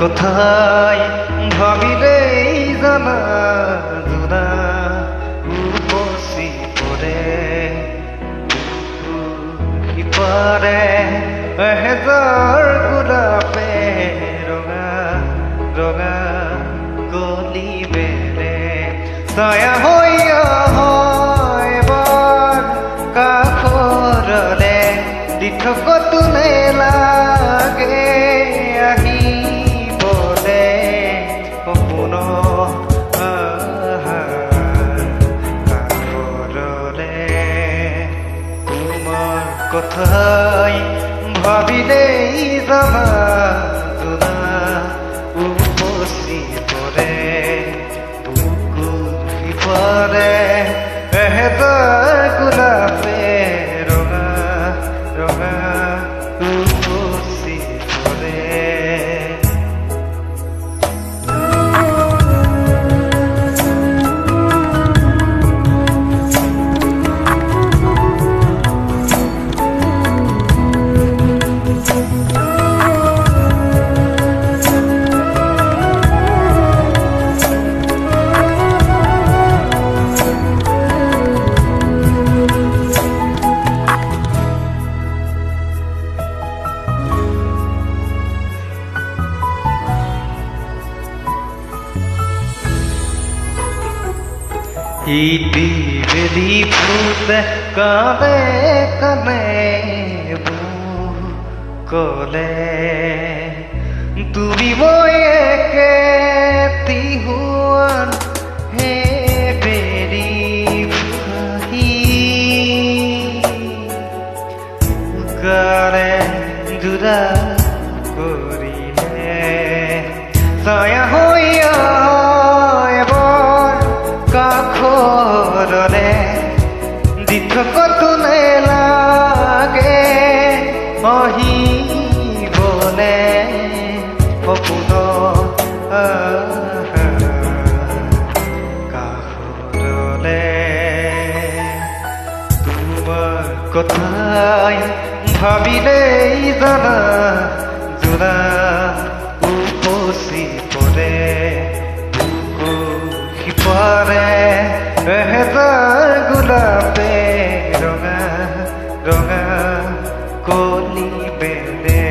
কথাই ভাবিলেই জানা জোনা উপচি পৰে সিপাৰে এহেজাৰ গোলাপে ৰঙা ৰঙা কলি বেৰে ছায়া হৈ এবাৰ কাষৰলে দি থকতো নেলাগে আহিবলে সপোন কাষৰলে তোমাৰ কথাই ভাবিলেই জানা জোনা উপচি পৰে বুকুৰ সিপাৰে এহেজাৰ গোলাপে ৰঙা ৰঙা উপচি পৰে। ইতি বেলি ফুটে কানে কানে কলে তুমি মই একে তিহুৱান হে বেৰি ভাহি গাৰে জোৰা কৰিলে ছায়া হৈ কাষৰলে দি থকতো নেলাগে আহিবলে সপোন কাষৰলে তোমাৰ কথাই ভাবিলেই জানা জোনা উপচি পৰে সিপাৰে এহেজাৰ গোলাপে ৰঙা ৰঙা কলি বেৰে।